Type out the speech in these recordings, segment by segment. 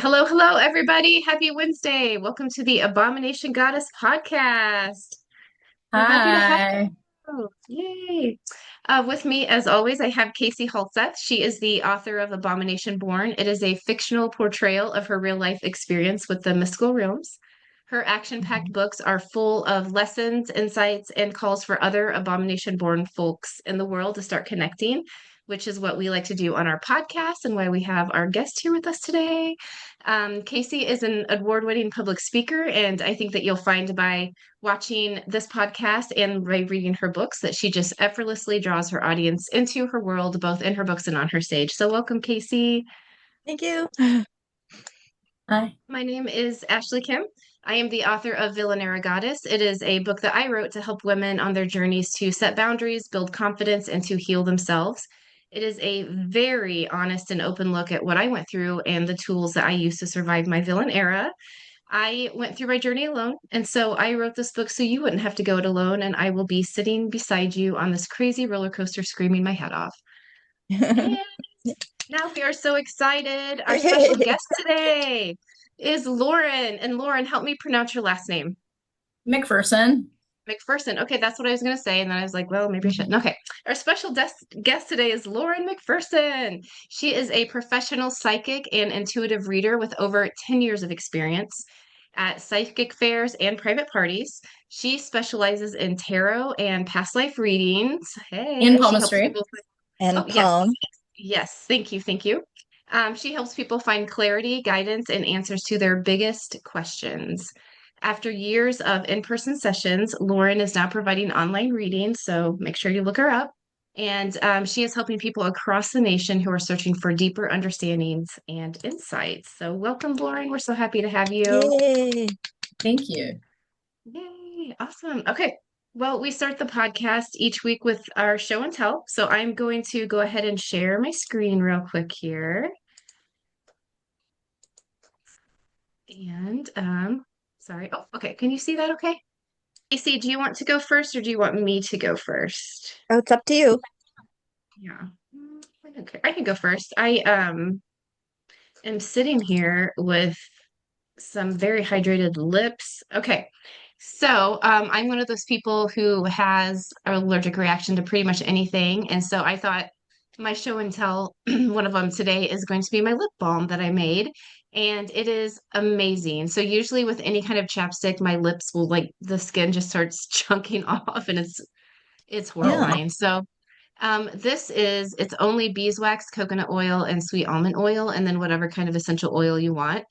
Hello, hello, everybody. Happy Wednesday. Welcome to the Abomination Goddess podcast. We're happy to have Hi. you. Yay. With me, as always, I have Casie Halseth. She is the author of Abomination Born. It is a fictional portrayal of her real life experience with the mystical realms. Her action-packed books are full of lessons, insights, and calls for other Abomination-born folks in the world to start connecting, which is what we like to do on our podcast and why we have our guest here with us today. Casie is an award-winning public speaker, and I think that you'll find by watching this podcast and by reading her books that she just effortlessly draws her audience into her world, both in her books and on her stage. So, welcome, Casie. Thank you. Hi. My name is Ashley Kim. I am the author of Villanera Goddess. It is a book that I wrote to help women on their journeys to set boundaries, build confidence, and to heal themselves. It is a very honest and open look at what I went through and the tools that I used to survive my villain era. I went through my journey alone, and so I wrote this book so you wouldn't have to go it alone, and I will be sitting beside you on this crazy roller coaster screaming my head off. And now we are so excited. Our special guest today is Lauren. And Lauren, help me pronounce your last name. MacPherson. MacPherson. Okay, that's what I was going to say. And then I was like, well, maybe I shouldn't. Okay. Our special guest today is Lauren MacPherson. She is a professional psychic and intuitive reader with over 10 years of experience at psychic fairs and private parties. She specializes in tarot and past life readings. In Hey, she helps Palmistry. people. Oh, And yes. Palm. Yes. Thank you. Thank you. She helps people find clarity, guidance, and answers to their biggest questions. After years of in-person sessions, Lauren is now providing online readings, so make sure you look her up. And she is helping people across the nation who are searching for deeper understandings and insights. So, welcome, Lauren. We're so happy to have you. Yay. Thank you. Yay, awesome. Okay. Well, we start the podcast each week with our show and tell. So, I'm going to go ahead and share my screen real quick here. And sorry. Oh, okay. Can you see that okay? AC, do you want to go first or do you want me to go first? Oh, it's up to you. Yeah. I don't care. I can go first. I am sitting here with some very hydrated lips. Okay. So, I'm one of those people who has an allergic reaction to pretty much anything. And so I thought my show and tell, one of them today is going to be my lip balm that I made. And it is amazing. So usually with any kind of chapstick, my lips will like the skin just starts chunking off and it's Yeah. horrifying. So it's only beeswax, coconut oil, and sweet almond oil, and then whatever kind of essential oil you want.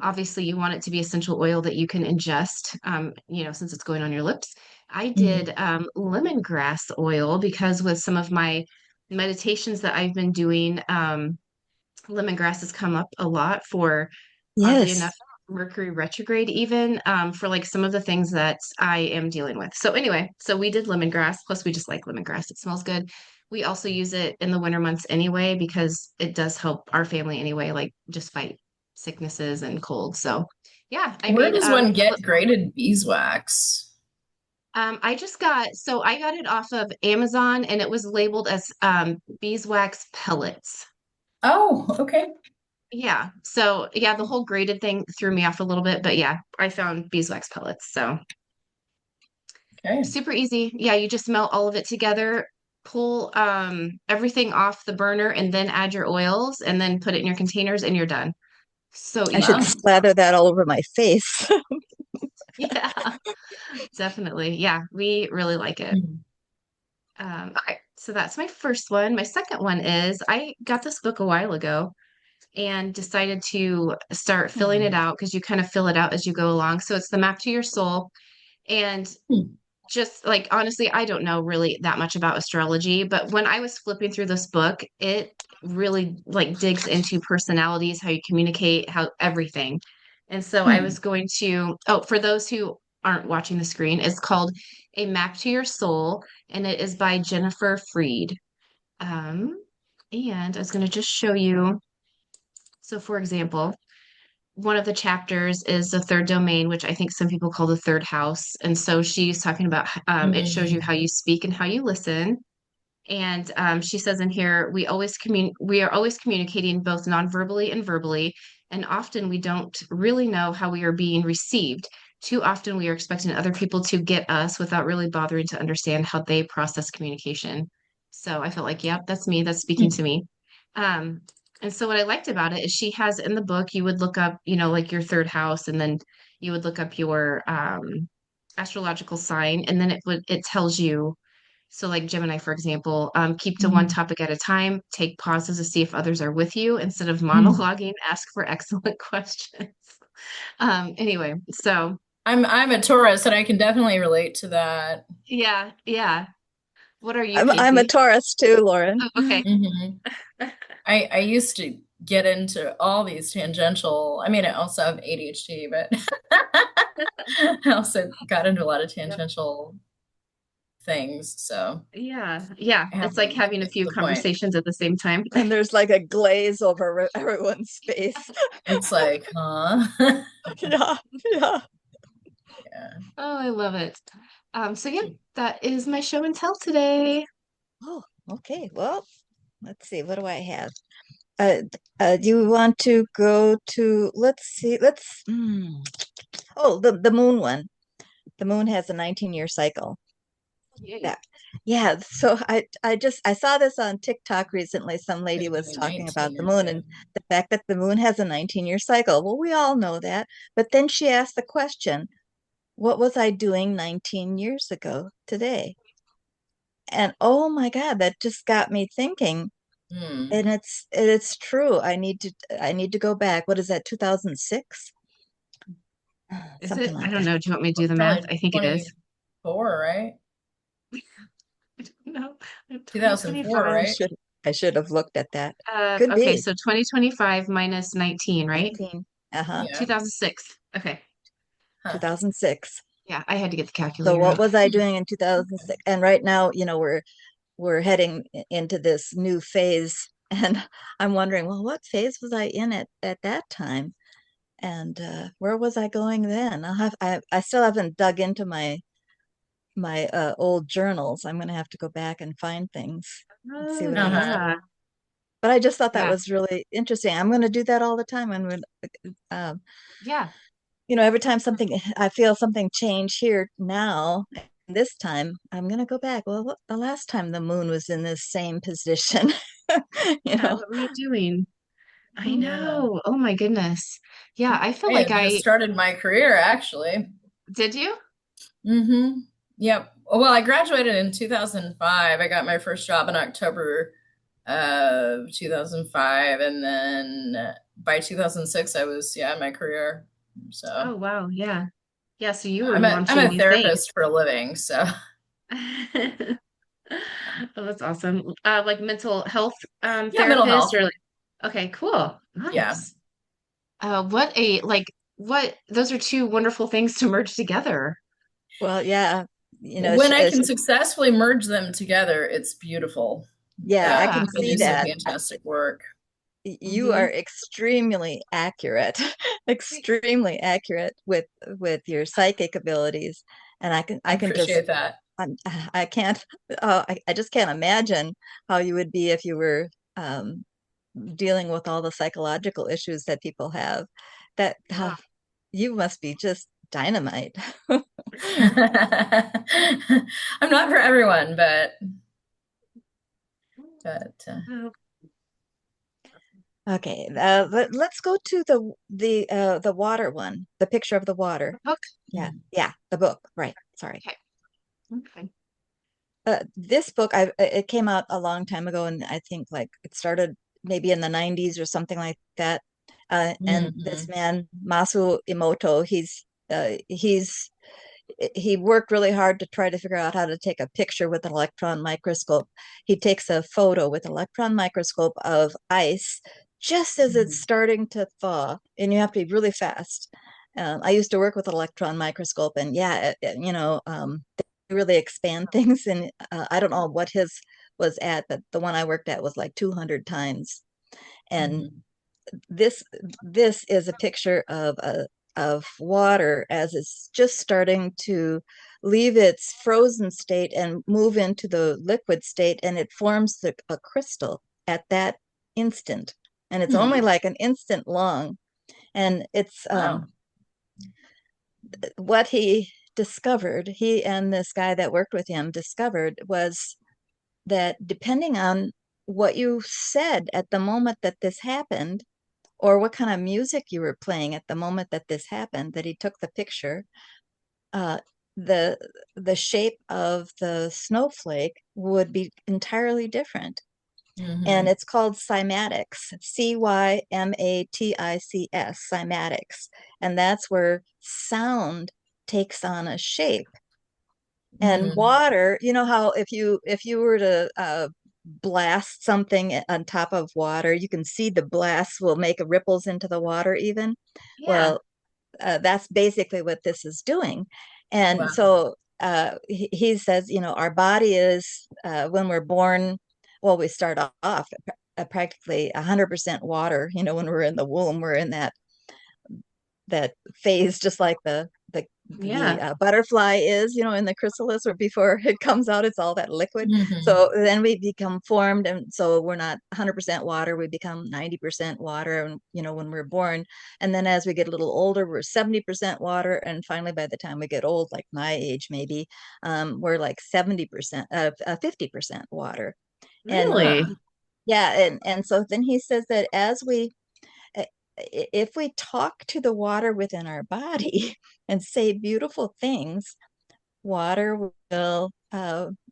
Obviously, you want it to be essential oil that you can ingest, since it's going on your lips. I Mhm. did lemongrass oil because with some of my meditations that I've been doing, lemongrass has come up a lot for, oddly enough, Yes. Mercury retrograde, even for like some of the things that I am dealing with. So, anyway, so we did lemongrass, plus we just like lemongrass. It smells good. We also use it in the winter months anyway, because it does help our family anyway, like just fight sicknesses and colds. So, yeah, I Where made does one a lip get grated beeswax? I got it off of Amazon and it was labeled as beeswax pellets. Oh, okay. Yeah. So yeah, the whole graded thing threw me off a little bit, but yeah, I found beeswax pellets. So Okay. super easy. Yeah, you just melt all of it together, pull everything off the burner and then add your oils and then put it in your containers and you're done. So I should easy. Wow. Slather that all over my face. Yeah, definitely. Yeah, we really like it. Mhm. Okay, so that's my first one. My second one is I got this book a while ago and decided to start filling it out because you kind of fill it out as you go along. So it's the map to your soul. And just like honestly, I don't know really that much about astrology, but when I was flipping through this book, it really like digs into personalities, how you communicate, how everything. And so I was Mhm. going to, oh, for those who aren't watching the screen, it's called A Map to Your Soul, and it is by Jennifer Freed. Um, and I was going to just show you. So, for example, one of the chapters is the third domain, which I think some people call the third house. And so she's talking about it shows you Mhm. how you speak and how you listen. And she says in here, we are always communicating both non-verbally and verbally. And often we don't really know how we are being received. Too often we are expecting other people to get us without really bothering to understand how they process communication. So I felt like, yep, that's me. That's speaking to me. Um, and so what I liked about it is she has in the book, you would look up, like your third house, and then you would look up your astrological sign, and then it tells you. So like Gemini, for example, keep to one Mhm. topic at a time, take pauses to see if others are with you instead of Mhm. monologuing, ask for excellent questions. Anyway, so I'm a Taurus and I can definitely relate to that. yeah, yeah. What are you, I'm a Casie? Taurus too, Lauren. Oh, okay. Hmm. I used to get into all these tangential, I mean, I also have ADHD, but I also got into a lot of Yep. tangential things. So Yeah, yeah. I have It's like to having a get to few the point. conversations at the same time. And there's like a glaze over everyone's face. Oh, It's like, huh? yeah. Yeah, yeah. Yeah. I love it. So yeah, that is my show and tell today. Oh, okay. Well, let's see. What do I have? Uh, do you want to go to, let's see, oh, the moon one. The moon has a 19-year cycle. Yay. That, yeah. So I saw this on TikTok recently. Some lady Okay. was talking about 19 the is moon and good. the fact that the moon has a 19-year cycle. Well, we all know that. But then she asked the question, what was I doing 19 years ago today? And oh my God, that just got me thinking. Hmm. And it's true. I need to go back. What is that, 2006? Is Something it? I like don't that. know. Do you want me to do the math? Probably I think it is. 24, right? I don't know. 2004, 2025. I right? should I should have looked at that. Could Okay, be so 2025 minus 19, right? 19. Uh-huh. Yeah. 2006. Okay. Huh. 2006. Yeah, I had to get the So calculator what out. was I doing in 2006? And right now, we're heading into this new phase and I'm wondering, well, what phase was I in at that time? And where was I going then? I still haven't dug into my old journals. I'm going to have to go back and find things and see Oh, what I Uh-huh. yeah. but I just thought that Yeah. was really interesting. I'm going to do that all the time. Um, Yeah. every time I feel something change here now, this time, I'm going to go back. Well, the last time the moon was in this same position, you Yeah. know. What were you doing? I Yeah. know. Oh my goodness. Yeah, I feel I like had just I started my career, actually. did you? Mm-hmm. Yep. Well, I graduated in 2005. I got my first job in October of 2005, and then by 2006, I was, yeah, in my career. So Oh wow. Yeah. Yeah, so you were I'm launching a new things. therapist for a living. So Oh, that's awesome. Like mental health yeah, mental therapist health. or like okay, cool. Yeah. Nice. What a like what those are two wonderful things to merge together. Well, yeah, When I can successfully merge them together, it's beautiful. yeah, I Yeah. can They see do some that. fantastic work. You Hmm. are extremely accurate, extremely accurate with your psychic abilities, and I I can just appreciate that. I'm, I can't, I just can't imagine how you would be if you were um, dealing with all the psychological issues that people have. That Yeah. you must be just dynamite. I'm not for everyone, but Oh, Okay, let's go to the water one, the picture of the water. book. Yeah, yeah, the book. Right. Sorry. Okay. Okay. This book, it came out a long time ago, and I think like it started maybe in the 90s or something like that. And this mhm. man, Masu Emoto, he worked really hard to try to figure out how to take a picture with an electron microscope. He takes a photo with an electron microscope of ice just as it's Mhm. starting to thaw, and you have to be really fast. I used to work with an electron microscope, and yeah, they really expand things. And I don't know what his was at, but the one I worked at was like 200 times. And Mhm. this this is a picture of water as it's just starting to leave its frozen state and move into the liquid state, and it forms a crystal at that instant, and it's only Hmm. like an instant long. And it's Wow. what he and this guy that worked with him discovered was that depending on what you said at the moment that this happened, or what kind of music you were playing at the moment that this happened, that he took the picture, uh, the the shape of the snowflake would be entirely different. And Hmm. it's called cymatics, cymatics, cymatics. And that's where sound takes on a shape. And Hmm. water, you know how if you were to blast something on top of water, you can see the blast will make ripples into the water even. Yeah. Well, that's basically what this is doing. And Wow. so he says, our body is, when we're born, well, we start off practically 100% water. When we're in the womb, we're in that phase, just like the Yeah. butterfly is, in the chrysalis, or before it comes out, it's all that liquid. Hmm. So then we become formed, and so we're not 100% water, we become 90% water, and when we're born. And then as we get a little older, we're 70% water, and finally by the time we get old, like my age maybe, we're like 70%, 50% water. And Wow. Really? yeah, and so then he says that as we uh, if we talk to the water within our body and say beautiful things, water will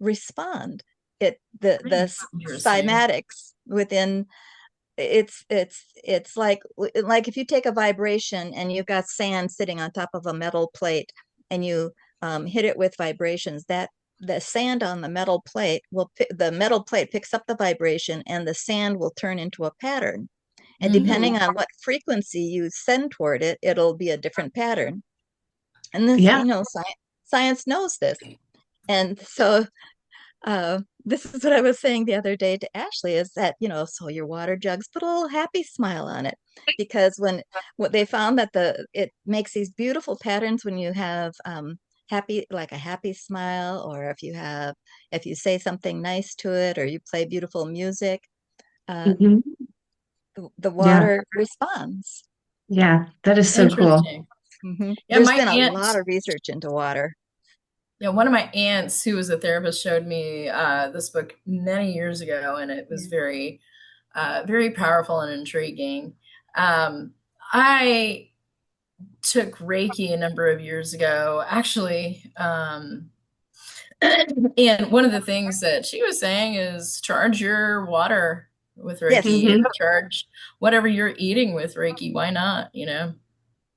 respond. The Interesting. cymatics within, it's like if you take a vibration and you've got sand sitting on top of a metal plate, and you hit it with vibrations, that the sand on the metal plate picks up the vibration, and the sand will turn into a pattern. And Hmm. depending on what frequency you send toward it, it'll be a different pattern. And this, Yeah. science knows this. And so this is what I was saying the other day to Ashley, is that, so your water jugs, put a little happy smile on it. Because when what they found that it makes these beautiful patterns when you have happy, like a happy smile, or if you say something nice to it, or you play beautiful music, uh, Hmm. the Yeah. water responds. Yeah. That is so cool. Interesting. Yeah, There's my been a aunt, lot of research into water. yeah, one of my aunts who was a therapist showed me this book many years ago, and it was Yeah. very powerful and intriguing. I took Reiki a number of years ago, actually. And one of the things that she was saying is charge your water with Reiki, Yes. Hmm. charge whatever you're eating with Reiki. Why not? Yeah.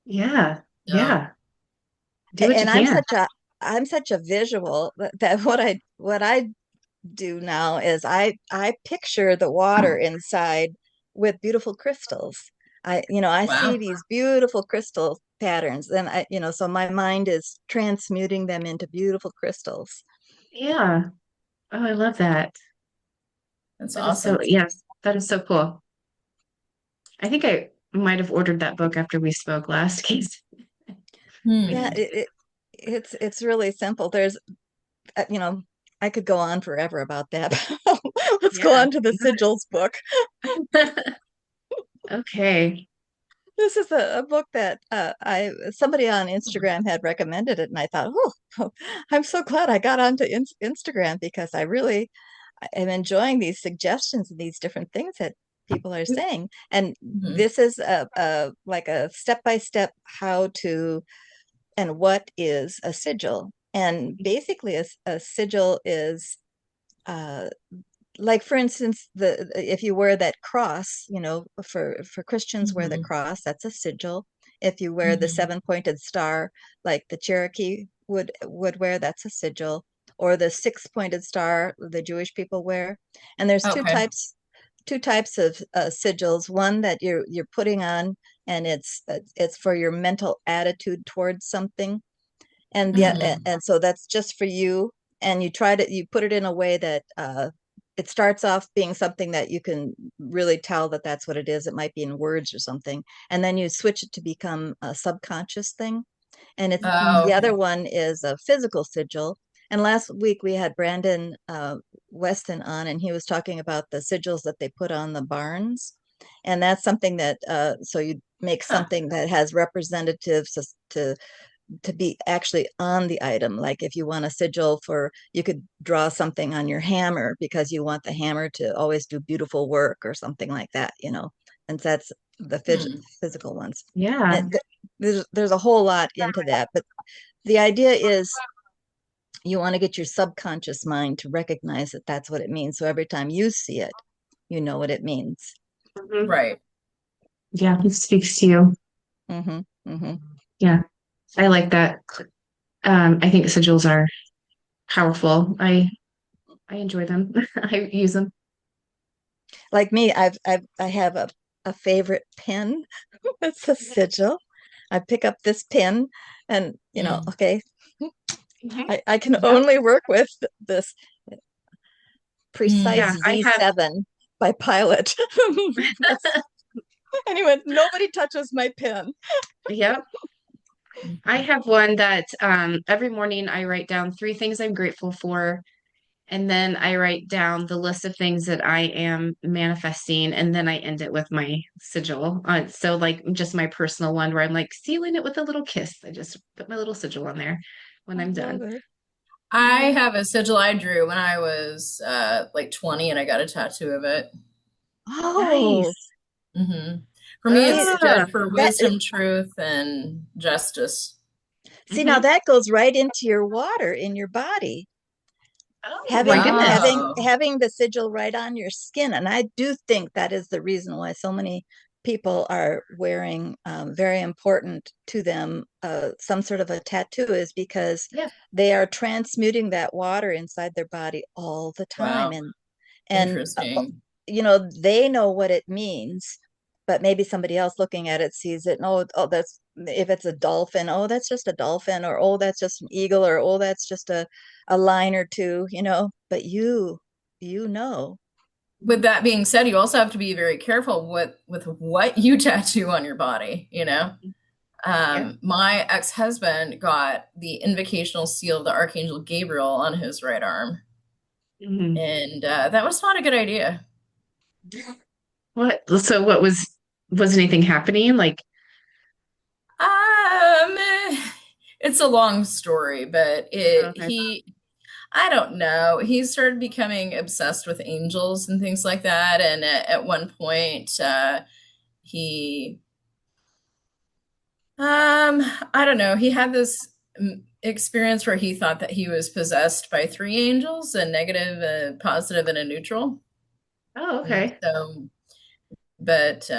So, Yeah. Do what you And can. I'm such a visual that what I do now is I picture the water inside with beautiful crystals. I see wow. these beautiful crystal patterns, and so my mind is transmuting them into beautiful crystals. Yeah. Oh, I love that. That's That is so, awesome. yes, that is so cool. I think I might have ordered that book after we spoke last, Case. Yeah, Hmm. it's really simple. There's uh, you know, I could go on forever about that. Let's go Yeah. on to the sigils book. Okay. This is a book that I somebody on Instagram had recommended it, and I thought, oh, I'm so glad I got onto Instagram, because I really am enjoying these suggestions and these different things that people are saying. And Hmm. this is a like a step-by-step how to, and what is a sigil. And basically, a sigil is uh, like, for instance, the if you wear that cross, for Christians wear the Hmm. cross, that's a sigil. If you wear the Hmm. seven-pointed star, like the Cherokee would wear, that's a sigil. Or the six-pointed star the Jewish people wear. And there's Okay. two types of sigils. One that you're putting on, and it's for your mental attitude towards something. Hmm. And so that's just for you. And you put it in a way that it starts off being something that you can really tell that that's what it is. It might be in words or something, and then you switch it to become a subconscious thing. And the Okay. other one is a physical sigil. And last week we had Brandon Weston on, and he was talking about the sigils that they put on the barns. And that's something that so make Huh. something that has representatives to be actually on the item. Like if you want a sigil for, you could draw something on your hammer because you want the hammer to always do beautiful work or something like that, and that's the Hmm. physical ones. Yeah. And there's a whole lot into that, but the idea is you want to get your subconscious mind to recognize that that's what it means. So every time you see it, you know what it means. Mhm. Right. Yeah, it speaks to you. Mm-hmm. Mm-hmm. Yeah, I like that. I think sigils are powerful. I enjoy them. I use them. Like me, I have a favorite pin. That's a sigil. I pick up this pin and, Mm. okay, Mhm. I can Yeah. only work with this precise Yeah, Mm. I have. Z7 by Pilot. Anyway, nobody touches my pen. Yep. I Mhm. have one that every morning I write down three things I'm grateful for, and then I write down the list of things that I am manifesting, and then I end it with my sigil. So like just my personal one where I'm like sealing it with a little kiss. I just put my little sigil on there when I I'm love done. it. I Mhm. have a sigil I drew when I was like 20, and I got a tattoo of it. Oh, Nice. Hmm. For me, it see Ah, stood for that wisdom, truth, and justice. see now mhm. that goes right into your water in your body. Oh my having goodness. having Oh, having the sigil right on your skin, and I do think that is the reason why so many people are wearing, very important to them, some sort of a tattoo, is because Yeah. they are transmuting that water inside their body all the time, wow. and Interesting. they know what it means, but maybe somebody else looking at it sees it and, oh, that's, if it's a dolphin, oh, that's just a dolphin, or oh, that's just an eagle, or oh, that's just a line or two, but you know. With that being said, you also have to be very careful with what you tattoo on your body, you know? Yeah. My ex-husband got the invocational seal of the Archangel Gabriel on his right arm, Mhm. and that was not a good idea. What? So what was anything happening? Like, It's a long story, but okay. I don't know. He started becoming obsessed with angels and things like that, and at one point, he I don't know. He had this experience where he thought that he was possessed by three angels, a negative, a positive, and a neutral. Oh, And okay. so, but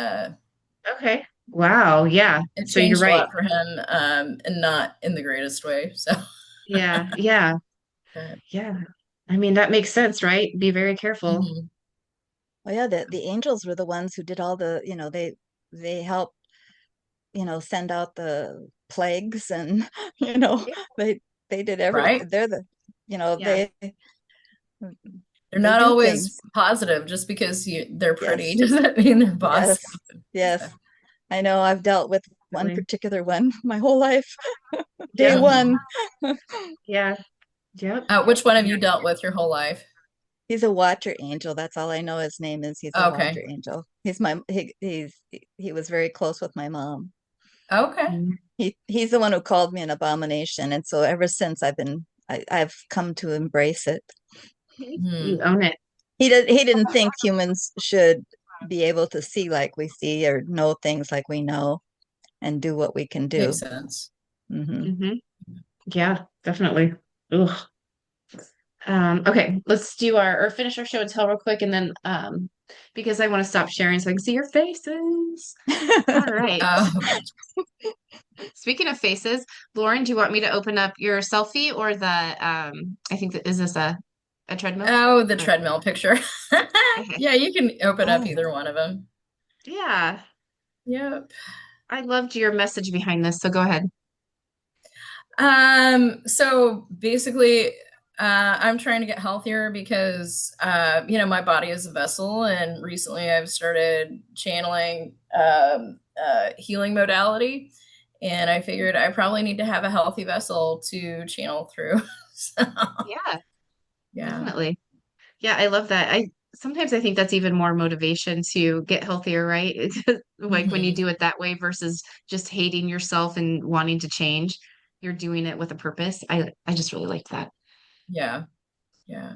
Okay. Wow. Yeah. it So you're changed a right. lot for him, and not in the greatest way. So, Yeah. Yeah. but, Yeah. I mean, that makes sense, right? Be very careful. mhm. Oh yeah, the angels were the ones who did all the, they helped, send out the plagues, and Yeah. they did everything. Right? They're the, Yeah. They're they not do always things. positive. Just because they're pretty Yes, doesn't mean they're yes, positive. So, yes. I know I've dealt with one Definitely. particular one my whole life. Day Yep. mhm. one. Yeah. Yep. Which one have Yeah. you dealt with your whole life? He's a watcher angel. That's all I know his name is. He's a watcher Okay. angel. He was very close with my mom. Okay. Mhm. He's the one who called me an abomination, and so ever since I've come to embrace it. You Hmm. own it. He didn't think humans should be able to see like we see, or know things like we know, and do what we can Makes do. sense. Hmm. Hmm. Yeah, definitely. Ugh. Okay, let's do our or finish our show and tell real quick and then because I want to stop sharing so I can see your faces. All right. Oh, Speaking of faces, Lauren, do you want me to open up your selfie or the I think that is this a treadmill? oh, the Or treadmill picture. okay. Yeah, you can open up Oh, either one of them. Yeah. Yep. I loved your message behind this, so go ahead. So basically, I'm trying to get healthier because, my body is a vessel, and recently I've started channeling healing modality, and I figured I probably need to have a healthy vessel to channel through. So, Yeah, yeah. definitely. Yeah, I love that. sometimes I think that's even more motivation to get healthier, right? Like when you Hmm. do it that way versus just hating yourself and wanting to change, you're doing it with a purpose. I just really like that. Yeah. Yeah.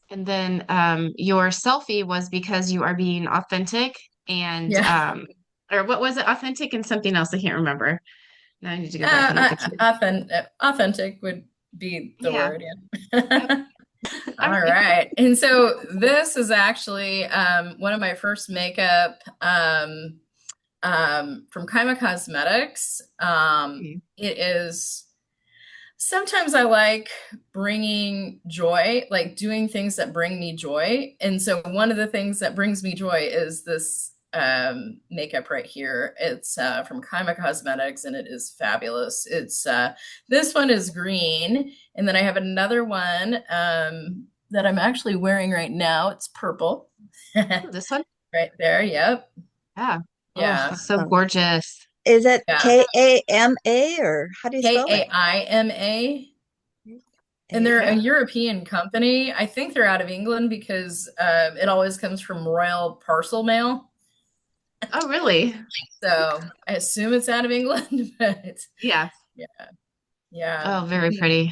And then your selfie was because you are being authentic and Yeah. or what was it? Authentic and something else. I can't remember. Now I need to go back and look at you. Authentic would be the Yeah. word. Yep. Yeah. All All right. right. And so this is actually one of my first makeup from Kaima Cosmetics. It is sometimes I like bringing joy, like doing things that bring me joy. And so one of the things that brings me joy is this makeup right here. It's from Kaima Cosmetics and it is fabulous. It's this one is green, and then I have another one that I'm actually wearing right now. It's purple. Ooh, this one. Right there. Yep. Yeah. Oh, Yeah. so gorgeous. Is it Yeah. Kama, or how do you spell that? Kaima. And they're a A. European company. I think they're out of England because it always comes from Royal Parcel Mail. Oh, really? So I assume it's out of England, but Yeah. yeah, yeah. Oh, very pretty.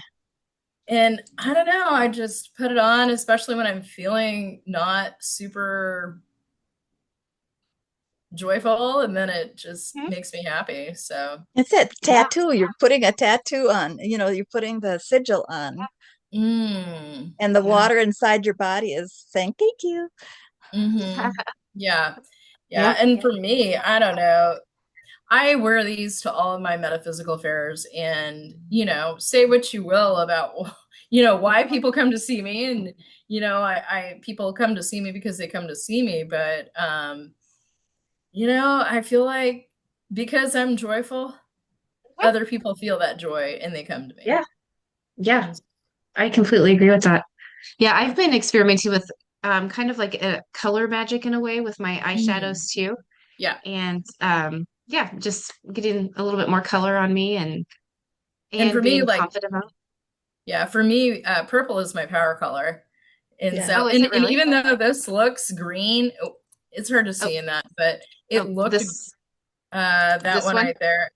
And I don't know, I just put it on, especially when I'm feeling not super joyful, and then it just Mhm. makes me happy. So It's a Yeah. tattoo. You're putting a tattoo on, you're putting the sigil on, and the Yeah. water inside your body is saying, thank you. mm-hmm. Yeah. Yeah. Yep. And for me, I don't know. I wear these to all of my metaphysical fairs, and say what you will about why people come to see me, and I people come to see me because they come to see me, but I feel like because I'm joyful, other people feel that joy and they come to me. Yeah. Yeah. And- I completely agree with that. Yeah, I've been experimenting with kind of like a color magic in a way with my Mhm. eyeshadows too. Yeah. And yeah, just getting a little bit more color on me And and for me, being like, confident about. yeah, for me, purple is my power color. And Yeah. so, Oh, is and it really? even though this looks green, it's hard to Oh, see in that, but it oh, looked that this one one? right there.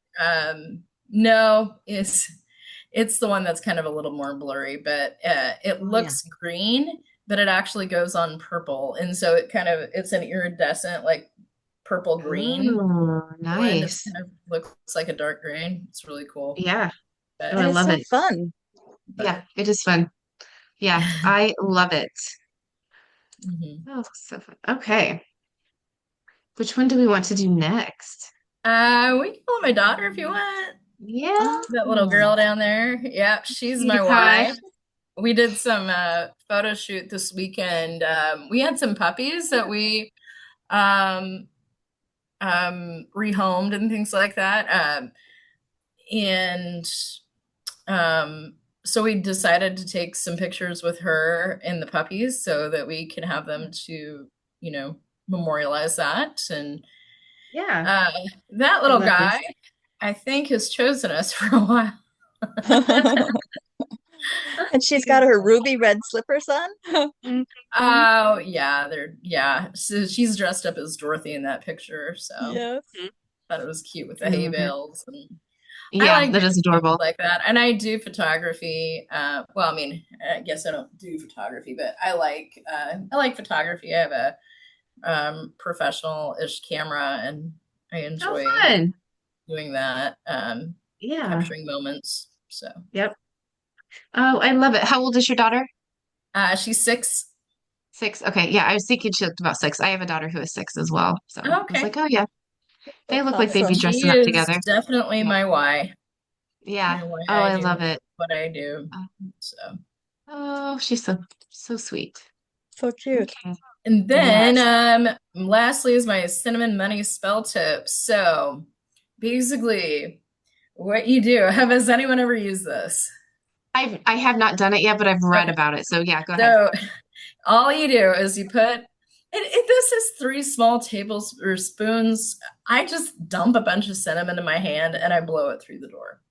No, it's the one that's kind of a little more blurry, but it Oh yeah. looks green, but it actually goes on purple, and so it's an iridescent like purple green Oh, blend. It nice. kind of looks like a dark green. It's really cool. Yeah. Oh, But I And it's love so it. fun. Yeah, but it is fun. Yeah, I love it. mhm. Oh, so fun. Okay. Which one do we want to do next? We can call my daughter if you want. Yeah. That little girl down there. Yeah, she's Cutie my pie. wife. We did some photo shoot this weekend. We had some puppies that we um, rehomed and things like that. And so we decided to take some pictures with her and the puppies so that we can have them to, you know, memorialize that. And Yeah. uh, that I little love guy, this. I think, has chosen us for a while. And she's got her ruby red slippers on. Mhm. Oh yeah, So she's dressed up as Dorothy in that picture, so Yes. thought it was cute with the I hay love it. bales, and I Yeah, like that doing is things adorable. like that. And I do photography. Well, I mean, I guess I don't do photography, but I like photography. I have a professional-ish camera, and I Oh, enjoy fun. doing that, Yeah. capturing moments. So Yep. Oh, I love it. How old is your daughter? she's 6. 6. Okay. Yeah, I was thinking she looked about 6. I have a daughter who is 6 as well. So I was Okay, like, oh yeah, they That's look like they'd be awesome. she dressing up is together. definitely Yeah. my why. Yeah. Why Oh, I I do love it. what I do. Oh, So, oh, she's so sweet. So cute. Okay. and then Yes. lastly is my cinnamon money spell tip. So, basically, what you do, has anyone ever used this? I have not done it yet, but I've read Okay. about it. So yeah, go ahead. So, all you do is you put this is 3 small tablespoons. I just dump a bunch of cinnamon in my hand and I blow it through the door.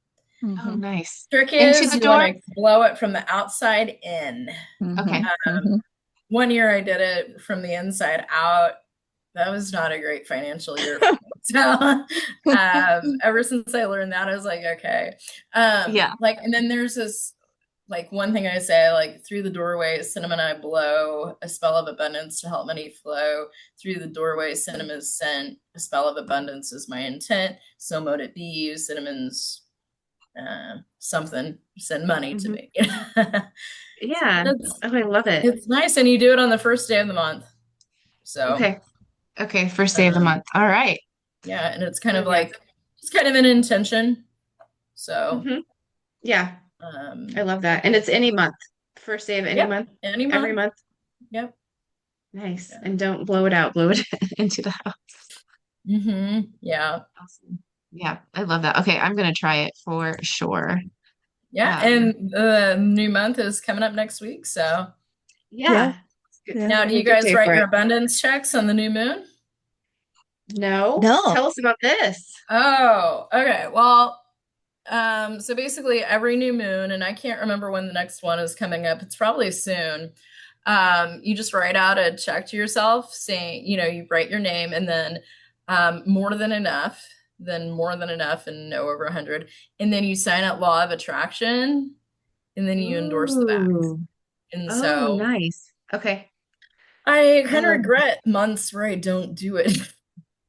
Oh, Hmm. nice. Trick Into is the you want door? to blow it from the outside in. Hmm. Okay. Um, Hmm. one year I did it from the inside out. That was not a great financial year for me. So ever since I learned that, I was like, okay. Yeah. Like, and then there's this like one thing I say, like through the doorway, cinnamon I blow, a spell of abundance to help money flow. Through the doorway, cinnamon is sent, a spell of abundance is my intent. So mote it be, cinnamon's something, send money to Hmm. me. Yeah. it's, Oh, I love it. it's nice. And you do it on the first day of the month. So, Okay. Okay. First day of the um, month. All right. yeah. And it's kind of Oh, yeah. like, it's kind of an intention. So, Hmm. Yeah. I love I that. And do. it's any month. First day of any Yep. month, Any every month. month. Yep. Nice. Yeah. And don't blow it out, blow it into the house. Yeah. Awesome. Yeah, I love that. Okay, I'm gonna try it for sure. Yeah. Um, And the new month is coming up next week. So Yeah, yeah. It's good. yeah. now It's do a you good guys day write for your it. abundance checks on the new moon? No, No. tell us about this. Oh, okay. Well, so basically every new moon, and I can't remember when the next one is coming up, it's probably soon. You just write out a check to yourself saying, you write your name and then more than enough, then more than enough, and no over 100. And then you sign out law of attraction and then you endorse the back. Ooh. And Oh, so nice. Okay. I I kind of love regret months where I don't do it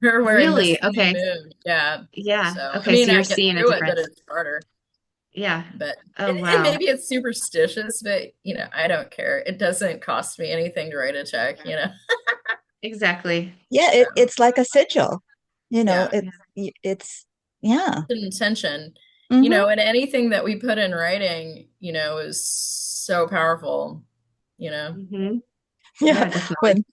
or where I miss really. the new Okay. moon. Yeah. Yeah. So, I Okay, mean, so I you're get seeing a through it, but difference. it's harder. Yeah. But Oh, and wow. maybe it's superstitious, but I don't care. It doesn't cost me anything to write a check. Exactly. Yeah, So it's like a sigil. yeah, Yeah. It's yeah. it's an intention. Hmm. And anything that we put in writing, is so powerful. You know. Hmm. Yeah. Yeah, definitely.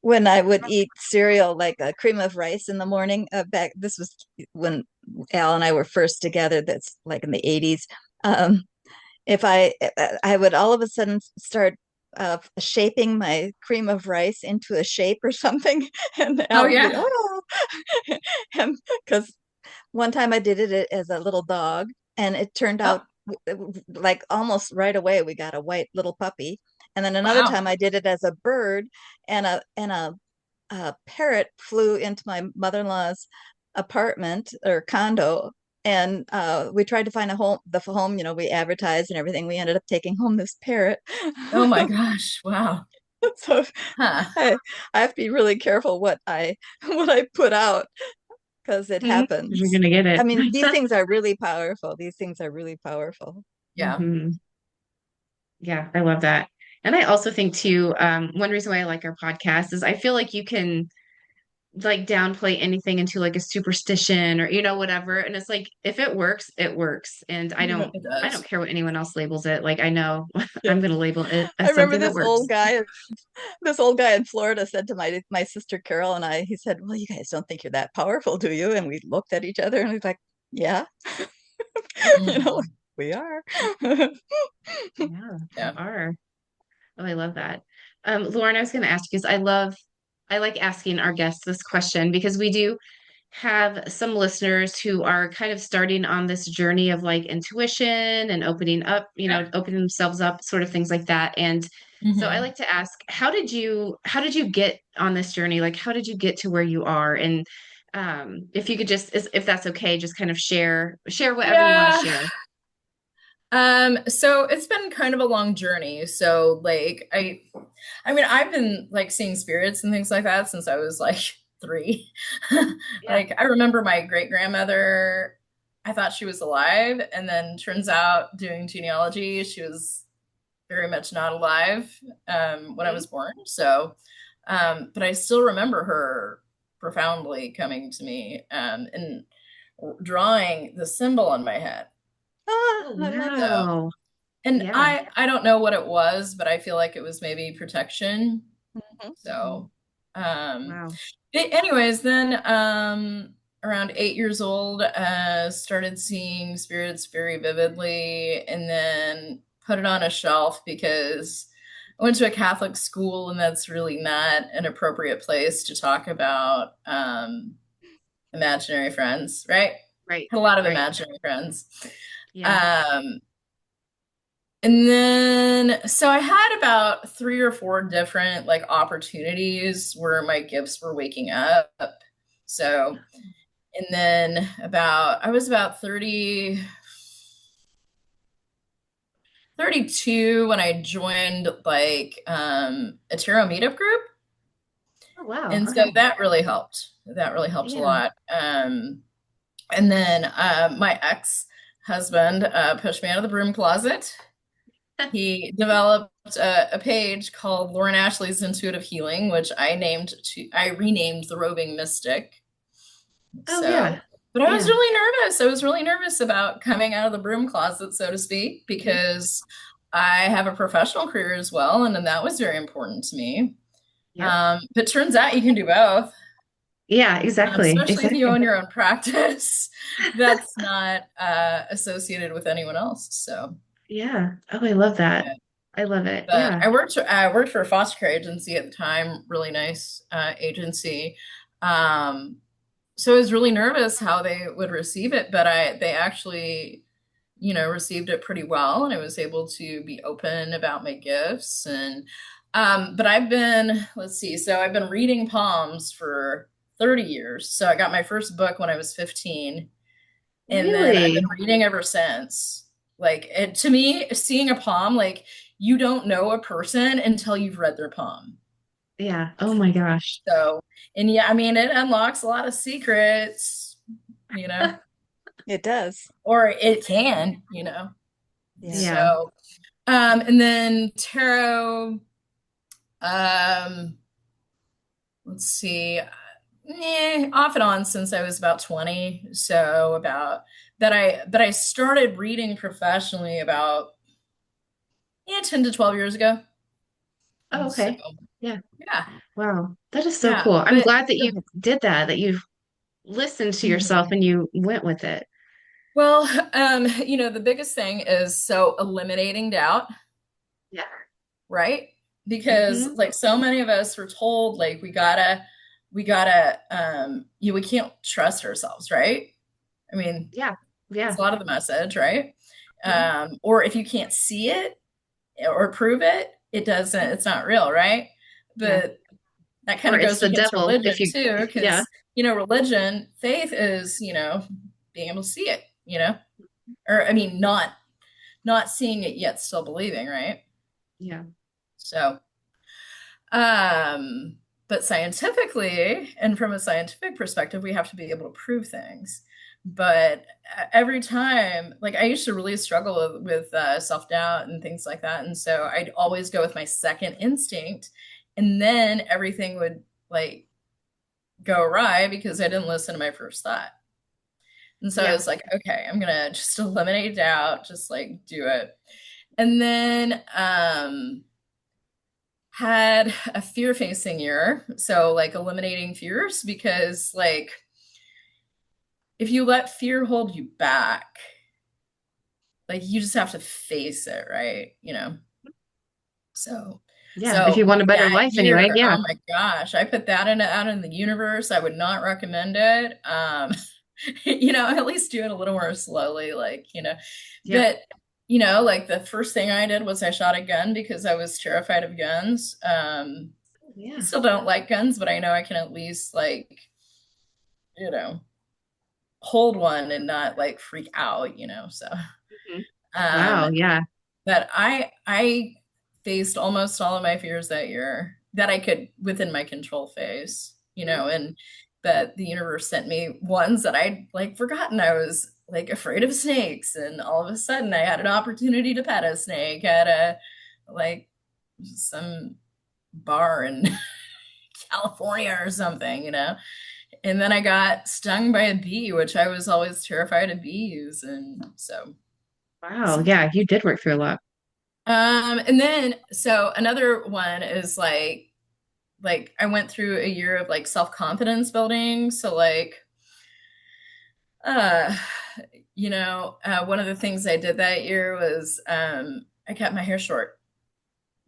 When I would eat cereal like a cream of rice in the morning, back this was when Al and I were first together, that's like in the 80s. Um, if I would all of a sudden start shaping my cream of rice into a shape or something, and Oh Al would be, yeah. oh, and because one time I did it as a little dog, and it turned Oh out like almost right away we got a white little puppy. And then another wow. time I did it as a bird, and a parrot flew into my mother-in-law's apartment or condo, and we tried to find the home. We advertised and everything. We ended up taking home this parrot. Oh my gosh. Wow. So Huh. I, I have to be really careful what I what I put out, because it Hmm. You're happens. gonna get I it. mean, these things are really powerful. These things are really powerful. Yeah. Hmm. Yeah, I love that. And I also think too, one reason why I like our podcast is I feel like you can like downplay anything into like a superstition or whatever. And it's like if it works, it works. And It I don't does. care what anyone else labels it. Like I know Yeah. I'm gonna label it I as remember something that works. this old guy in Florida said to my sister Carol and I, he said, "Well, you guys don't think you're that powerful, do you?" And we looked at each other and we like, "Yeah, you know, Mhm. we are." Yeah, we Yeah. are. Oh, I love that. Lauren, I was gonna ask you because I like asking our guests this question because we do have some listeners who are kind of starting on this journey of like intuition and opening up, Yeah. opening themselves up, sort of things like that. And so I Hmm. like to ask, how did you get on this journey? Like, how did you get to where you are? And if you could just, if that's okay, just kind of share whatever you want to Yeah. share. So it's been kind of a long journey. So like I mean, I've been like seeing spirits and things like that since I was like 3. Yeah. Like I remember my great grandmother, I thought she was alive, and then turns out doing genealogy, she was very much not alive when I Mhm. was born. So, but I still remember her profoundly coming to me and drawing the symbol on my head. Ah, Oh, I love it. So, wow. and Yeah. I don't know what it was, but I feel like it was maybe protection. Mhm. Mhm. So, um, Wow. anyways, then around 8 years old, started seeing spirits very vividly, and then put it on a shelf because I went to a Catholic school, and that's really not an appropriate place to talk about imaginary friends, right? Right. Had a lot of Right. imaginary friends. Yeah. Um, And then, so I had about 3 or 4 different like opportunities where my gifts were waking up. So, and then I was about 32 when I joined like a tarot meetup group. Oh, wow. And so Okay. that really helped. That really helped a Yeah. lot. And then my ex-husband pushed me out of the broom closet. He developed a page called Lauren Ashley's Intuitive Healing, which I renamed the Roving Mystic. Oh, So, yeah. but I was Yeah. really nervous. I was really nervous about coming out of the broom closet, so to speak, Mhm. because I have a professional career as well, and then that was very important to me. Yep. But turns out you can do both, Yeah, exactly. especially if you Exactly. own your own practice. That's not associated with anyone else. So. Yeah. Oh, I love that. I love it. But Yeah. I worked for a foster care agency at the time, really nice agency. Um, so I was really nervous how they would receive it, but they actually, received it pretty well, and I was able to be open about my gifts. And but let's see, so I've been reading palms for 30 years. So I got my first book when I was 15, and then I've been Really? reading ever since. Like, to me, seeing a palm, like, you don't know a person until you've read their palm. Yeah. Oh my gosh. So, and yeah, I mean, it unlocks a lot of secrets, you know, It does. or it can. Yeah. Yeah. So, and then tarot, um, let's see, off and on since I was about 20. So but I started reading professionally about 10 to 12 years ago. Oh, So, okay. Yeah. yeah, Wow. That is so yeah. cool. I'm But glad that you did that, that you listened to yourself Mhm. and you went with it. Well, the biggest thing is so eliminating doubt, Yeah. right? Because Hmm. like so many of us were told, like, we can't trust ourselves, right? I mean, Yeah. it's Yeah. a lot of the message, right? Mhm. Or if you can't see it or prove it, it's not real, right? Yeah. But that kind Or of it's goes the against devil if religion you, too, yeah. because faith is, being able to see it, or I mean, not seeing it yet, still believing, right? Yeah. So, um, but scientifically, and from a scientific perspective, we have to be able to prove things. But every time, like, I used to really struggle with self doubt and things like that, and so I'd always go with my second instinct, and then everything would like go awry because I didn't listen to my first thought. And so I Yeah. was like, okay, I'm gonna just eliminate doubt, just like do it. And then had a fear facing year. So like eliminating fears, because like if you let fear hold you back, like you just have to face it, right? So Yeah. If so you want a better that life anyway. year, Yeah. oh my gosh, I put that out in the universe. I would not recommend it. At least do it a little more slowly, Yep. but like the first thing I did was I shot a gun because I was terrified of guns. I Yeah. still don't like guns, but I know I can at least you know, hold one and not like freak out. So Mhm. um Wow. Yeah. but I faced almost all of my fears that year that I could within my control phase, and that the universe sent me ones that I'd like forgotten I was like afraid of snakes, and all of a sudden I had an opportunity to pet a snake at like some bar in California or something. And then I got stung by a bee, which I was always terrified of bees, and so Wow. Yeah. You did work through a lot. and then so another one is like I went through a year of like self-confidence building. So like uh one of the things I did that year was I kept my hair short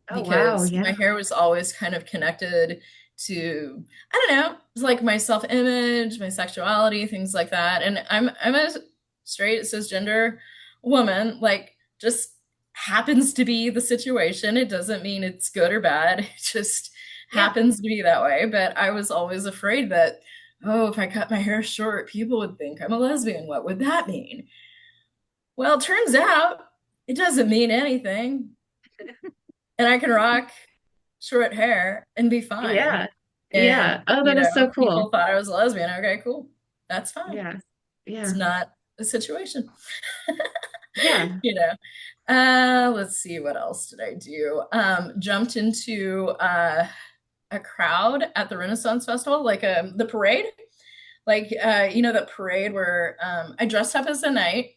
Oh, wow. because Yeah. my hair was always kind of connected to, I don't know, it's like my self-image, my sexuality, things like that. And I'm a straight cisgender woman, like just happens to be the situation. It doesn't mean it's good or bad. It just Yeah. happens to be that way. But I was always afraid that, oh, if I cut my hair short, people would think I'm a lesbian. What would that mean? Well, it turns out it doesn't mean anything. And I can rock short hair and be fine. Yeah. Yeah. And, Oh, that is so people cool. thought I was a lesbian. Okay, cool. That's fine. Yeah. It's Yeah. not a situation. Yeah. you know. Let's see, what else did I do? Jumped into a crowd at the Renaissance Festival, like the parade. Like the parade where I dressed up as a knight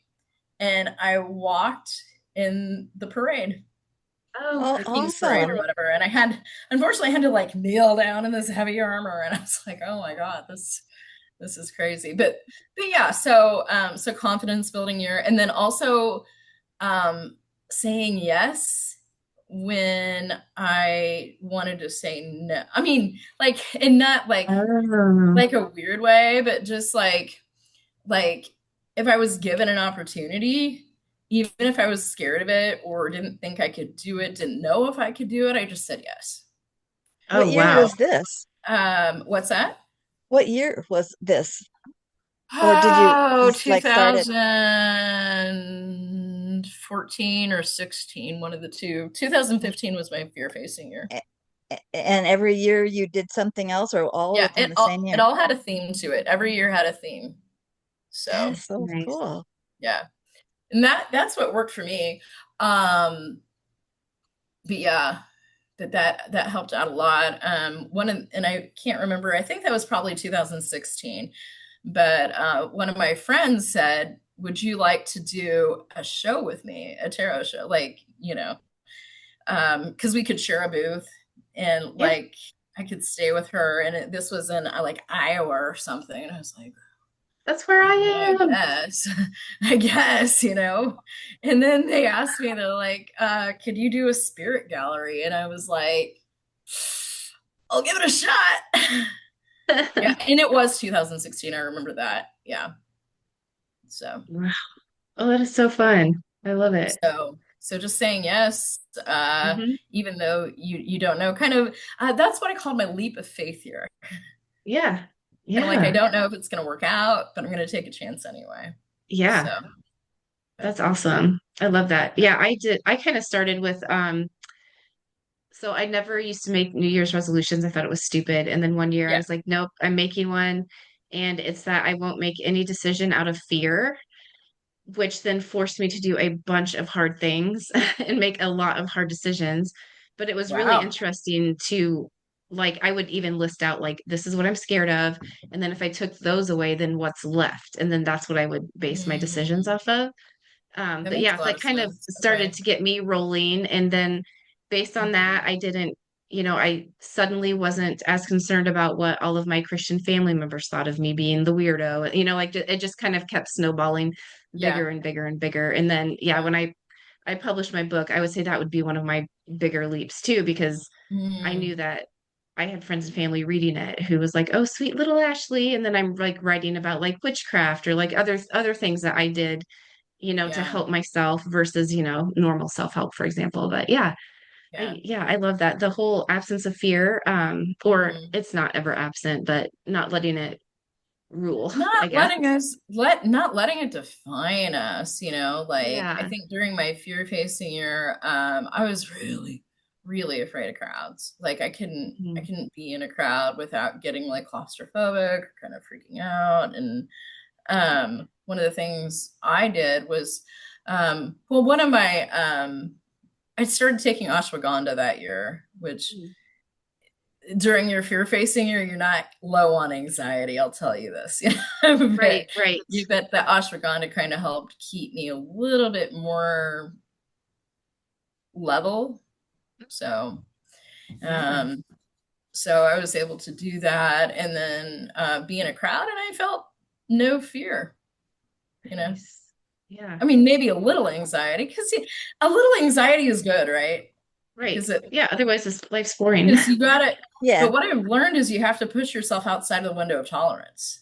and I walked in the parade, Oh, the King's Parade or Awesome. whatever. And unfortunately, I had to like kneel down in this heavy armor, and I was like, oh my god, this is crazy. But yeah, so confidence building year, and then also saying yes when I wanted to say no. I mean, like, and not oh, like a weird way, but just like if I was given an opportunity, even if I was scared of it or didn't think I could do it, didn't know if I could do it, I just said yes. What oh, year wow. was this? What's that? What year was this? Or did you Oh, just like start it? 2014 or 16, one of the two. 2015 was my fear facing year. And every year you did something else or all Yeah, within the same it year? all had a theme to it. Every year had a theme. That So is so Nice. cool. yeah. And that's what worked for me. Um, but yeah, that helped out a lot. And I can't remember, I think that was probably 2016. But one of my friends said, would you like to do a show with me, a tarot show? Like, because we could share a booth and Yeah. like I could stay with her. And this was in like Iowa or something. And I was like, That's where well, I I am. guess, I guess. And then they asked me, they're like, could you do a spirit gallery? And I was like, I'll give it a shot. Yeah. And it was 2016. I remember that. Yeah. So, Wow. Oh, that is so fun. I love it. so just saying yes, Hmm. even though you don't know, kind of, that's what I call my leap of faith here. Yeah. Kind of like, I Yeah. don't know if it's going to work out, but I'm going to take a chance anyway. So, Yeah. yeah. That's awesome. I love that. Yeah, I did. I kind of started with so I never used to make New Year's resolutions. I thought it was stupid. And then one year I Yeah. was like, nope, I'm making one. And it's that I won't make any decision out of fear, which then forced me to do a bunch of hard things and make a lot of hard decisions. But it was really Wow. interesting to like, I would even list out like, this is what I'm scared of. And then if I took those away, then what's left? And then that's what I would base my decisions Mm, off of. that But makes yeah, a so lot that of kind of sense. started Okay. to get me rolling. And then based on that, I didn't, I suddenly wasn't as concerned about what all of my Christian family members thought of me being the weirdo. Like it just kind of kept snowballing Yeah. bigger and bigger and bigger. And then, yeah, Yeah. when I published my book, I would say that would be one of my bigger leaps too, because I Mm, knew that I had friends and family reading it who was like, "Oh, sweet little Ashley," and then I'm like writing about like witchcraft or like other things that I did to yeah. help myself versus, normal self-help, for example. But yeah, Yeah. I love that. The whole absence of fear, or Hmm. it's not ever absent, but not letting it rule, I Not guess. letting not letting it define us. Like I Yeah. think during my fear facing year, I was really, really afraid of crowds. Like I Mhm. couldn't be in a crowd without getting like claustrophobic, or kind of freaking out. And one of the things I did was well, one of my I started taking ashwagandha that year, which Mhm. during your fear facing year, you're not low on anxiety. I'll tell you this. But Right, right. the ashwagandha kind of helped keep me a little bit more level. So, Yeah. um, so I was able to do that and then be in a crowd, and I felt no fear. You know, Nice. Yeah. I mean, maybe a little anxiety because a little anxiety is good, right? Right. Because it Yeah. Otherwise, life's boring. because you got to. Yeah. But what I've learned is you have to push yourself outside of the window of tolerance.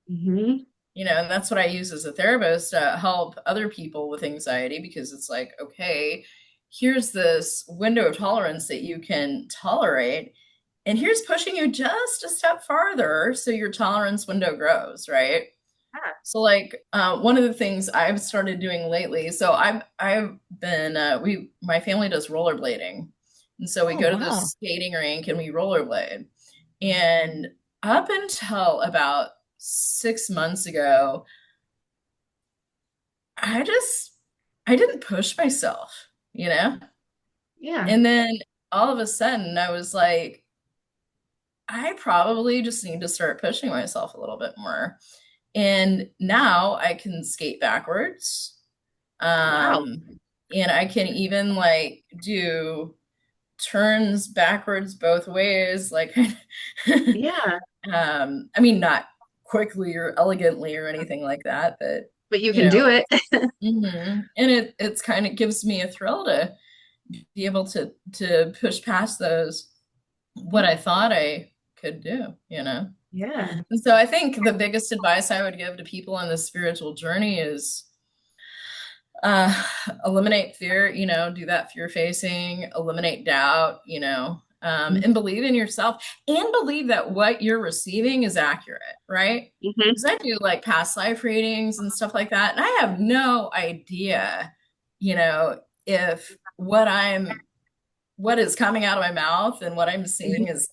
Hmm. And that's what I use as a therapist to help other people with anxiety, because it's like, okay, here's this window of tolerance that you can tolerate, and here's pushing you just a step farther so your tolerance window grows, right? Yeah. So like one of the things I've started doing lately, so I've been we my family does rollerblading. And so we Oh, go to wow. this skating rink and we rollerblade. And up until about 6 months ago, I just I didn't push myself, you know? Yeah. And then all of a sudden I was like, I probably just need to start pushing myself a little bit more. And now I can skate backwards. Wow. Um, and I can even like do turns backwards both ways. Like, Yeah. I mean, not quickly or elegantly or anything like that, but But you you can do know, it. and it's kind of gives me a thrill to be able to push past those what I thought I could do. Yeah. And so I think the biggest advice I would give to people on this spiritual journey is uh eliminate fear, do that fear facing, eliminate doubt, and believe in yourself, and believe that what you're receiving is accurate, right? Hmm. Because I do like past life readings and stuff like that, and I have no idea, if what is coming out of my mouth and what I'm seeing is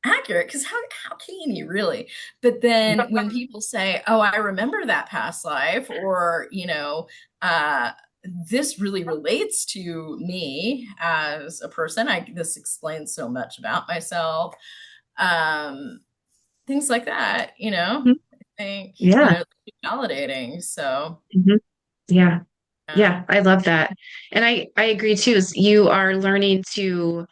accurate, because how can you really? But then when people say, oh, I remember that past life, or uh this really relates to me as a person, this explains so much about myself, um things like that, I think, Yeah. validating. So Hmm. Yeah. yeah. Yeah. I love that. And I agree too, is you are learning to,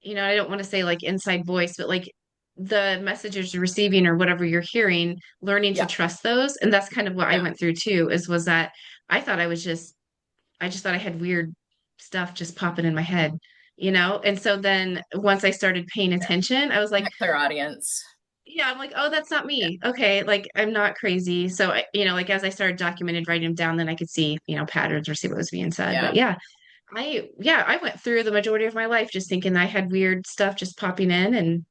I don't want to say like inside voice, but like the messages you're receiving or whatever you're hearing, learning to Yeah. trust those. And that's kind of what I Yeah. went through too, was that I thought I just thought I had weird stuff just popping in my head, And so then once I started paying Yeah. attention, I was like, That clear audience. yeah, I'm like, oh, that's not me. Okay, like I'm not crazy. So, like as I started documented, writing them down, then I could see, patterns or see what was being said. But Yeah, I went through the majority of my life just thinking I had weird stuff just popping in and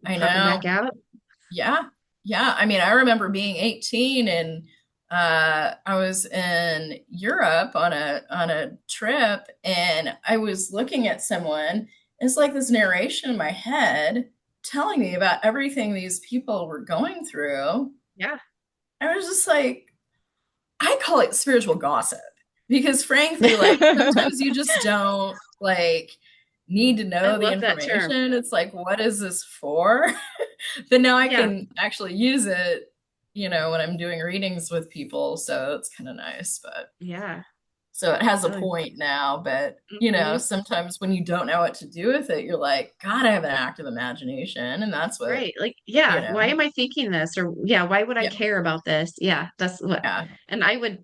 I popping back know. out. Yeah. Yeah. I mean, I remember being 18, and I was in Europe on a trip, and I was looking at someone. It's like this narration in my head telling me about everything these people were going through. Yeah, I was just like, I call it spiritual gossip, because frankly, like sometimes you just don't like need to I know the love that term. information. It's like, what is this for? But now I Yeah, can actually use it, when I'm doing readings with people. So it's kind of nice. But yeah. so it has a Oh, point now. But, mhm. sometimes when you don't know what to do with it, you're like, God, I have an active imagination. And that's what, Right. Like, you yeah, know, why am I thinking this? Or yeah, why would I yeah, care about this? Yeah, that's what. yeah. And I would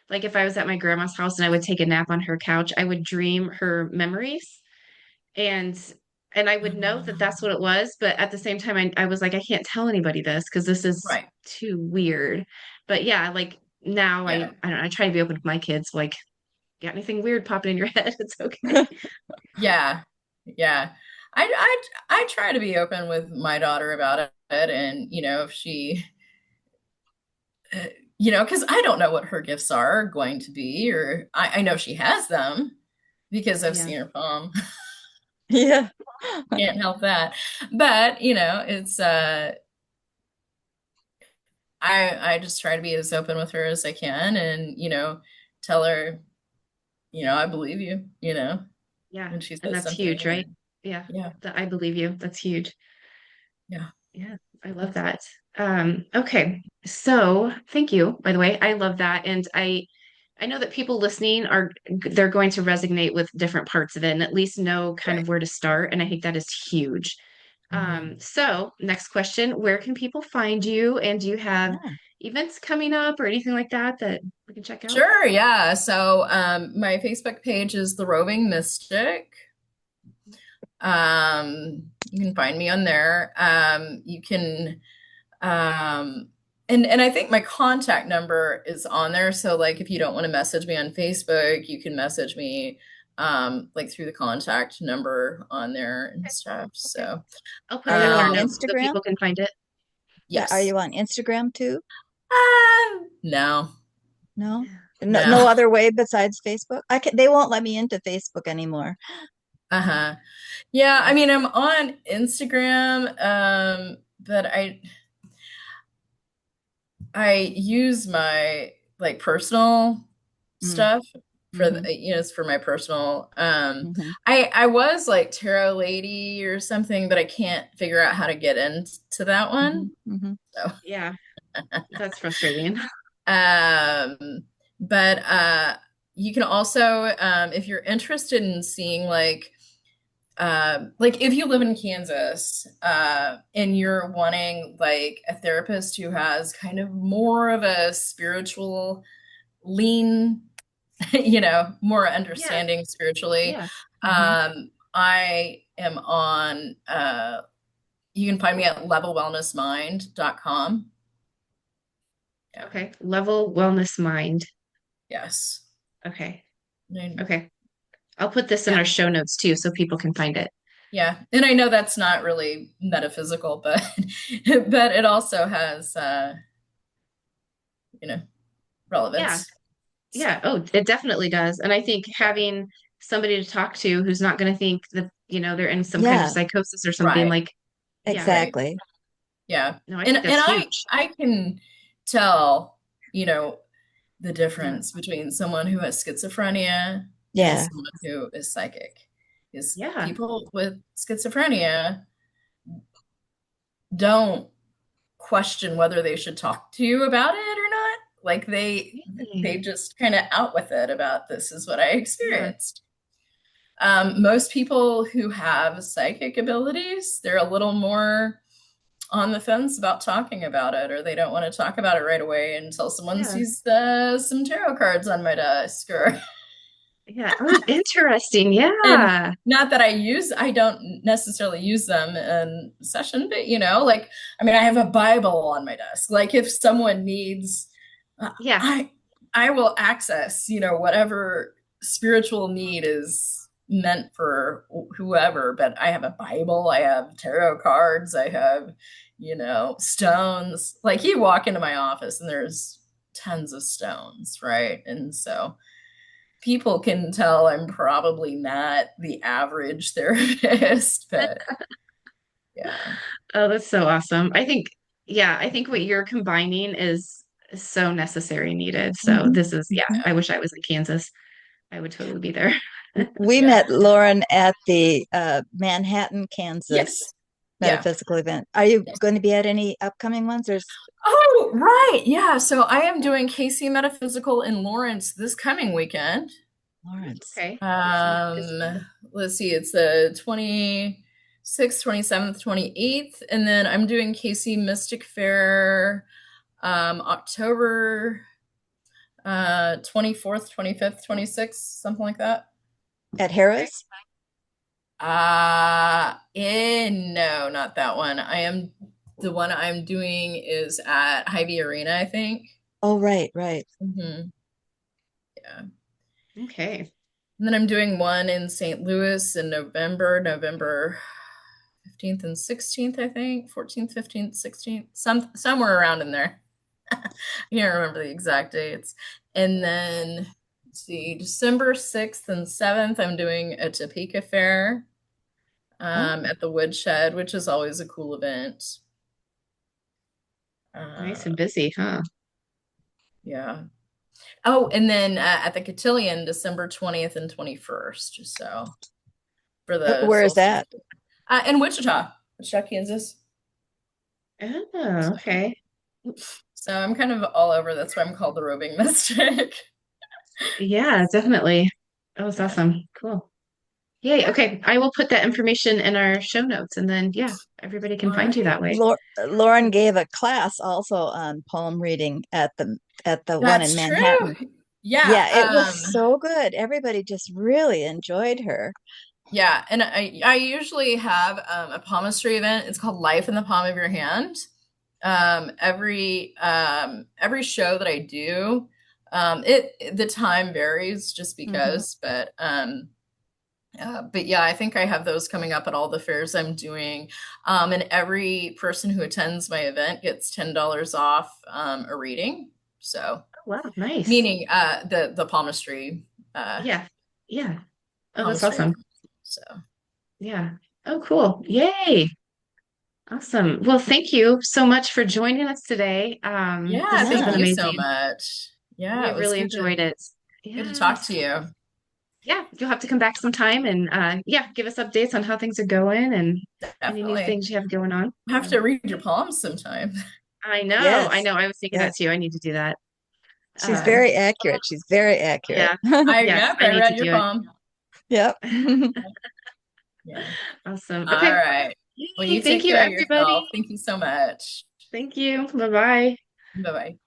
like if I was at my grandma's house and I would take a nap on her couch, I would dream her memories and and I would know that that's what it was, but at the same time I was like I can't tell anybody this because this is Right. too weird. But yeah, like now Yeah. I don't know, I try to be open with my kids like got anything weird popping in your head, it's okay. Yeah. Yeah. I try to be open with my daughter about it. And, if she, uh, because I don't know what her gifts are going to be, or I know she has them because I've Yeah. seen her palm. Yeah. Can't help that. But, it's, I just try to be as open with her as I can, and, tell her, I believe you, Yeah. when she And says that's something. huge, right? And Yeah. yeah, That I believe you. That's huge. yeah. Yeah, I love that. Okay. So thank you, by the way. I love that. And I know that people listening they're going to resonate with different parts of it and at least know kind Right. of where to start. And I think that is huge. Mhm. So next question, where can people find you? And do you have Yeah. events coming up or anything like that that we can check out? Sure, yeah. So my Facebook page is The Roving Mystic. You can find me on there. You can um, and I think my contact number is on there. So like if you don't want to message me on Facebook, you can message me like through the contact number on there and Okay. stuff. Okay. So I'll put Are that you in our on um notes so Instagram? people can find it. Yeah, are yes. you on Instagram too? No. No? No, No. no other way besides Facebook? They won't let me into Facebook anymore. Uh-huh. Yeah, I Yeah. mean I'm on Instagram, but I use my like personal Mm, stuff for hmm it's for my personal hmm I was like tarot lady or something, but I can't figure out how to get into that hmm one. hmm So Yeah. That's frustrating. um but you can also if you're interested in seeing like if you live in Kansas and you're wanting like a therapist who has kind of more of a spiritual lean, more Yeah. understanding spiritually, Yeah. hmm I am on you can find me at levelwellnessmind.com. Yeah. Okay. Level Wellness Mind. Yes. Okay. And Okay. I'll put this in yeah. our show notes too so people can find it. Yeah. And I know that's not really metaphysical, but but it also has you know, Yeah. relevance. So, Yeah. Oh, it definitely does. And I think yeah. having somebody to talk to who's not going to think that, they're in some kind of Yeah, psychosis or something Right. like, yeah. Right. exactly. Yeah. No, I And think and that's I huge. I can tell, the Yeah. difference between someone who has schizophrenia and Yeah. someone who is psychic. Because Yeah. people with schizophrenia don't question whether they should talk to you about it or not. Like they Really? just kind of out with it about this is what I Yeah. experienced. Most people who have psychic abilities, they're a little more on the fence about talking about it, or they don't want to talk about it right away until someone Yeah. sees some tarot cards on my desk, or Yeah. Oh, interesting. and Yeah. not that I don't necessarily use them in session, but like I mean, I have a Bible on my desk. Like if someone needs, uh, Yeah. I I will access whatever spiritual need is meant for whoever. But I have a Bible, I have tarot cards, I have stones. Like you walk into my office and there's tons of stones, right? And so people can tell I'm probably not the average therapist, but yeah. Oh, that's so awesome. I think what you're combining is so necessary, needed. So hmm this is, yeah, hmm I wish I was in Kansas. I would totally be there. We Yeah. met Lauren at the Manhattan, Yes. Kansas Yeah. metaphysical event. Are you going to be at any upcoming ones? There's Oh, right. Yeah. So I am doing Casie Metaphysical in Lawrence this coming weekend. Lawrence. Okay. Casey Um, physical. let's see, it's the 26th, 27th, 28th, and then I'm doing Casie Mystic Fair October 24th, 25th, 26th, something like that. At Okay. Harris? No, not that one. The one I'm doing is at Hy-Vee Arena, I think. Oh, right, right. Yeah. Okay. And then I'm doing one in St. Louis in November 15th and 16th, I think. 14th, 15th, 16th, somewhere around in there. I can't remember the exact dates. And then let's see, December 6th and 7th, I'm doing a Topeka Fair Oh, at the Woodshed, which is always a cool event. Nice Uh, and busy, huh? yeah. Oh, and then at the Cotillion, December 20th and 21st. So for the where is solstice. that? In Wichita, Kansas. Oh, okay. So I'm kind of all over. That's why I'm called the roving mystic. Yeah, definitely. That was Yeah. awesome. Cool. Yay. Yeah. Okay. I will put that information in our show notes and then, yeah, everybody can All find you that right. way. Lauren gave a class also on palm reading at the one in That's true. Manhattan. Yeah. Yeah, it was so good. Everybody just really enjoyed her. Yeah. And I usually have a palmistry event. It's called Life in the Palm of Your Hand. Every show that I do, the time varies just Mhm. because, but yeah, I think I have those coming up at all the fairs I'm doing. And every person who attends my event gets $10 off a reading. So, Oh, wow, nice. meaning the palmistry, uh, Yeah. Yeah. Oh, that's palmistry awesome. event. So, Yeah. Oh, cool. Yay. Awesome. Well, thank you so much for joining us today. yeah, This has thank been Yeah. you so amazing. much. Yeah, We it was really enjoyed it. good to talk to Yes. you. Yeah, you'll have to come back sometime and yeah, give us updates on how things are going and any new Definitely. things you have going on. I have to read your palms sometime. I know, I Yes. know. I was thinking that Yes. too. I need to do that. She's Um, very accurate. She's very accurate. yeah, yes, Yep, I I need to read your do it. palm. Yep. Yeah. Awesome. All Okay. right. Well, Yay, you thank take you, care of everybody. yourself. Thank you so much. Thank you. Bye bye. Bye bye.